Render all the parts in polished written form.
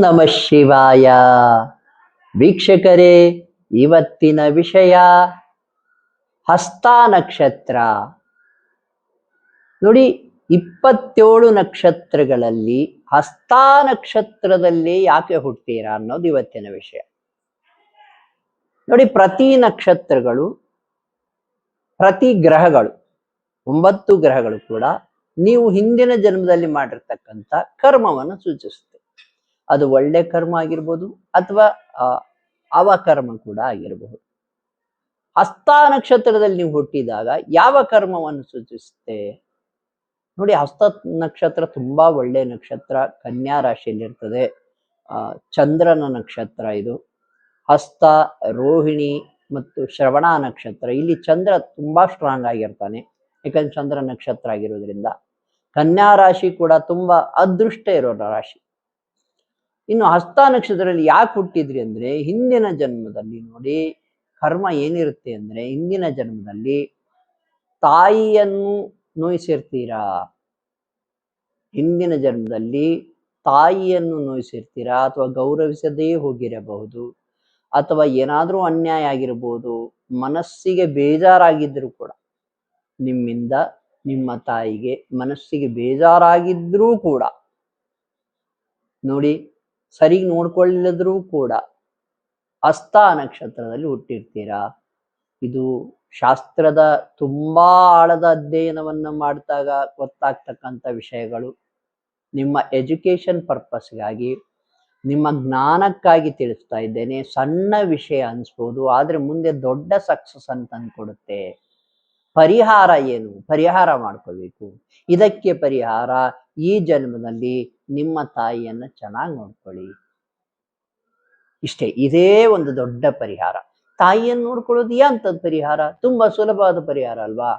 ನಮಃ ಶಿವಾಯ. ವೀಕ್ಷಕರೇ, ಇವತ್ತಿನ ವಿಷಯ ಹಸ್ತ ನಕ್ಷತ್ರ. ನೋಡಿ, 27 ನಕ್ಷತ್ರಗಳಲ್ಲಿ ಹಸ್ತ ನಕ್ಷತ್ರದಲ್ಲಿ ಯಾಕೆ ಹುಟ್ಟೀರಾ ಅನ್ನೋದು ಇವತ್ತಿನ ವಿಷಯ. ನೋಡಿ, ಪ್ರತಿ ನಕ್ಷತ್ರಗಳು, ಪ್ರತಿ ಗ್ರಹಗಳು, 9 ಗ್ರಹಗಳು ಕೂಡ ನೀವು ಹಿಂದಿನ ಜನ್ಮದಲ್ಲಿ ಮಾಡಿರ್ತಕ್ಕಂಥ ಕರ್ಮವನ್ನು ಸೂಚಿಸುತ್ತೆ. ಅದು ಒಳ್ಳೆ ಕರ್ಮ ಆಗಿರ್ಬೋದು ಅಥವಾ ಅವಕರ್ಮ ಕೂಡ ಆಗಿರಬಹುದು. ಹಸ್ತ ನಕ್ಷತ್ರದಲ್ಲಿ ನೀವು ಹುಟ್ಟಿದಾಗ ಯಾವ ಕರ್ಮವನ್ನು ಸೂಚಿಸುತ್ತೆ? ನೋಡಿ, ಹಸ್ತ ನಕ್ಷತ್ರ ತುಂಬಾ ಒಳ್ಳೆ ನಕ್ಷತ್ರ, ಕನ್ಯಾ ರಾಶಿಯಲ್ಲಿರ್ತದೆ. ಚಂದ್ರನ ನಕ್ಷತ್ರ ಇದು. ಹಸ್ತ, ರೋಹಿಣಿ ಮತ್ತು ಶ್ರವಣ ನಕ್ಷತ್ರ, ಇಲ್ಲಿ ಚಂದ್ರ ತುಂಬಾ ಸ್ಟ್ರಾಂಗ್ ಆಗಿರ್ತಾನೆ, ಯಾಕಂದ್ರೆ ಚಂದ್ರ ನಕ್ಷತ್ರ ಆಗಿರೋದ್ರಿಂದ. ಕನ್ಯಾ ರಾಶಿ ಕೂಡ ತುಂಬಾ ಅದೃಷ್ಟ ಇರೋ ರಾಶಿ. ಇನ್ನು ಹಸ್ತ ನಕ್ಷತ್ರದಲ್ಲಿ ಯಾಕೆ ಹುಟ್ಟಿದ್ರಿ ಅಂದ್ರೆ, ಹಿಂದಿನ ಜನ್ಮದಲ್ಲಿ ನೋಡಿ ಕರ್ಮ ಏನಿರುತ್ತೆ ಅಂದ್ರೆ, ಹಿಂದಿನ ಜನ್ಮದಲ್ಲಿ ತಾಯಿಯನ್ನು ನೋಯಿಸಿರ್ತೀರಾ. ಹಿಂದಿನ ಜನ್ಮದಲ್ಲಿ ತಾಯಿಯನ್ನು ನೋಯಿಸಿರ್ತೀರಾ, ಅಥವಾ ಗೌರವಿಸದೇ ಹೋಗಿರಬಹುದು, ಅಥವಾ ಏನಾದ್ರೂ ಅನ್ಯಾಯ ಆಗಿರ್ಬೋದು. ಮನಸ್ಸಿಗೆ ಬೇಜಾರಾಗಿದ್ರು ಕೂಡ, ನಿಮ್ಮಿಂದ ನಿಮ್ಮ ತಾಯಿಗೆ ಮನಸ್ಸಿಗೆ ಬೇಜಾರಾಗಿದ್ರೂ ಕೂಡ, ನೋಡಿ ಸರಿ ನೋಡ್ಕೊಳ್ಳಿಲ್ಲದ್ರೂ ಕೂಡ ಹಸ್ತ ನಕ್ಷತ್ರದಲ್ಲಿ ಹುಟ್ಟಿರ್ತೀರಾ. ಇದು ಶಾಸ್ತ್ರದ ತುಂಬಾ ಆಳದ ಅಧ್ಯಯನವನ್ನು ಮಾಡಿದಾಗ ಗೊತ್ತಾಗ್ತಕ್ಕಂಥ ವಿಷಯಗಳು. ನಿಮ್ಮ ಎಜುಕೇಶನ್ ಪರ್ಪಸ್ಗಾಗಿ, ನಿಮ್ಮ ಜ್ಞಾನಕ್ಕಾಗಿ ತಿಳಿಸ್ತಾ ಇದ್ದೇನೆ. ಸಣ್ಣ ವಿಷಯ ಅನ್ಸ್ಬೋದು, ಆದ್ರೆ ಮುಂದೆ ದೊಡ್ಡ ಸಕ್ಸಸ್ ಅಂತ ತಂದ್ಕೊಡುತ್ತೆ. ಪರಿಹಾರ ಏನು? ಪರಿಹಾರ ಮಾಡ್ಕೋಬೇಕು. ಇದಕ್ಕೆ ಪರಿಹಾರ, ಈ ಜನ್ಮದಲ್ಲಿ ನಿಮ್ಮ ತಾಯಿಯನ್ನ ಚೆನ್ನಾಗಿ ನೋಡ್ಕೊಳ್ಳಿ. ಇಷ್ಟೇ, ಇದೇ ಒಂದು ದೊಡ್ಡ ಪರಿಹಾರ. ತಾಯಿಯನ್ನು ನೋಡ್ಕೊಳ್ಳೋದು ಯಾಂತದ್ ಪರಿಹಾರ? ತುಂಬಾ ಸುಲಭವಾದ ಪರಿಹಾರ ಅಲ್ವಾ?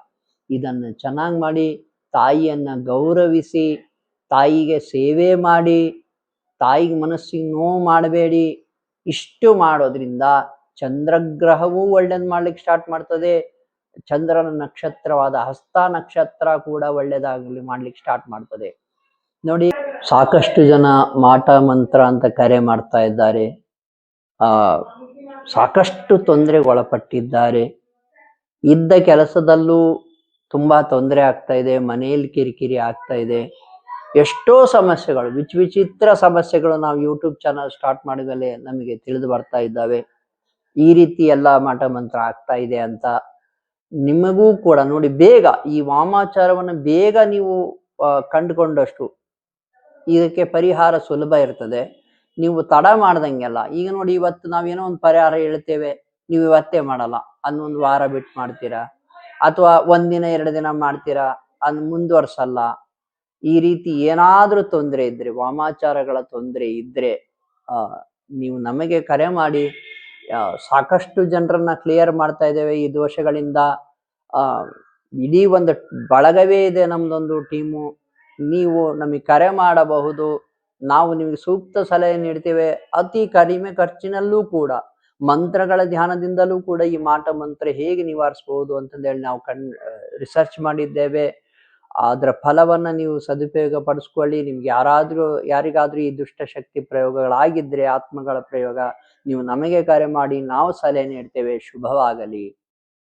ಇದನ್ನು ಚೆನ್ನಾಗಿ ಮಾಡಿ, ತಾಯಿಯನ್ನ ಗೌರವಿಸಿ, ತಾಯಿಗೆ ಸೇವೆ ಮಾಡಿ, ತಾಯಿಗೆ ಮನಸ್ಸಿಗೆ ನೋವು ಮಾಡಬೇಡಿ. ಇಷ್ಟು ಮಾಡೋದ್ರಿಂದ ಚಂದ್ರಗ್ರಹವೂ ಒಳ್ಳೇದು ಮಾಡ್ಲಿಕ್ಕೆ ಸ್ಟಾರ್ಟ್ ಮಾಡ್ತದೆ. ಚಂದ್ರನ ನಕ್ಷತ್ರವಾದ ಹಸ್ತ ನಕ್ಷತ್ರ ಕೂಡ ಒಳ್ಳೇದಾಗಲಿ ಮಾಡ್ಲಿಕ್ಕೆ ಸ್ಟಾರ್ಟ್ ಮಾಡ್ತದೆ. ನೋಡಿ, ಸಾಕಷ್ಟು ಜನ ಮಾಟ ಮಂತ್ರ ಅಂತ ಕರೆ ಮಾಡ್ತಾ ಇದ್ದಾರೆ. ಸಾಕಷ್ಟು ತೊಂದರೆಗೆ ಒಳಪಟ್ಟಿದ್ದಾರೆ. ಇದ್ದ ಕೆಲಸದಲ್ಲೂ ತುಂಬಾ ತೊಂದರೆ ಆಗ್ತಾ ಇದೆ, ಮನೆಯಲ್ಲಿ ಕಿರಿಕಿರಿ ಆಗ್ತಾ ಇದೆ. ಎಷ್ಟೋ ಸಮಸ್ಯೆಗಳು, ವಿಚಿತ್ರ ಸಮಸ್ಯೆಗಳು ನಾವು ಯೂಟ್ಯೂಬ್ ಚಾನಲ್ ಸ್ಟಾರ್ಟ್ ಮಾಡಿದ್ಮೇಲೆ ನಮಗೆ ತಿಳಿದು ಬರ್ತಾ ಇದ್ದಾವೆ. ಈ ರೀತಿ ಎಲ್ಲ ಮಾಟ ಮಂತ್ರ ಆಗ್ತಾ ಇದೆ ಅಂತ. ನಿಮಗೂ ಕೂಡ ನೋಡಿ, ಬೇಗ ಈ ವಾಮಾಚಾರವನ್ನು ಬೇಗ ನೀವು ಕಂಡುಕೊಂಡಷ್ಟು ಇದಕ್ಕೆ ಪರಿಹಾರ ಸುಲಭ ಇರ್ತದೆ. ನೀವು ತಡ ಮಾಡ್ದಂಗೆಲ್ಲ. ಈಗ ನೋಡಿ, ಇವತ್ತು ನಾವೇನೋ ಒಂದು ಪರಿಹಾರ ಹೇಳ್ತೇವೆ, ನೀವು ಇವತ್ತೇ ಮಾಡಲ್ಲ, ಅದನ್ನೊಂದು ವಾರ ಬಿಟ್ಟು ಮಾಡ್ತೀರಾ, ಅಥವಾ 1 ದಿನ 2 ದಿನ ಮಾಡ್ತೀರಾ, ಅದ್ ಮುಂದುವರ್ಸಲ್ಲ. ಈ ರೀತಿ ಏನಾದ್ರೂ ತೊಂದರೆ ಇದ್ರೆ, ವಾಮಾಚಾರಗಳ ತೊಂದರೆ ಇದ್ರೆ ನೀವು ನಮಗೆ ಕರೆ ಮಾಡಿ. ಸಾಕಷ್ಟು ಜನರನ್ನ ಕ್ಲಿಯರ್ ಮಾಡ್ತಾ ಇದ್ದೇವೆ ಈ ದೋಷಗಳಿಂದ. ಇಡೀ ಒಂದು ಬಳಗವೇ ಇದೆ ನಮ್ದೊಂದು ಟೀಮು. ನೀವು ನಮಗೆ ಕರೆ ಮಾಡಬಹುದು, ನಾವು ನಿಮಗೆ ಸೂಕ್ತ ಸಲಹೆ ನೀಡ್ತೇವೆ. ಅತಿ ಕಡಿಮೆ ಖರ್ಚಿನಲ್ಲೂ ಕೂಡ, ಮಂತ್ರಗಳ ಧ್ಯಾನದಿಂದಲೂ ಕೂಡ ಈ ಮಾಟ ಮಂತ್ರ ಹೇಗೆ ನಿವಾರಿಸಬಹುದು ಅಂತಂದೇಳಿ ನಾವು ರಿಸರ್ಚ್ ಮಾಡಿದ್ದೇವೆ. ಅದರ ಫಲವನ್ನ ನೀವು ಸದುಪಯೋಗ ಪಡಿಸ್ಕೊಳ್ಳಿ. ನಿಮ್ಗೆ ಯಾರಿಗಾದ್ರೂ ಈ ದುಷ್ಟಶಕ್ತಿ ಪ್ರಯೋಗಗಳಾಗಿದ್ರೆ, ಆತ್ಮಗಳ ಪ್ರಯೋಗ, ನೀವು ನಮಗೆ ಕರೆ ಮಾಡಿ, ನಾವು ಸಲಹೆ ನೀಡ್ತೇವೆ. ಶುಭವಾಗಲಿ.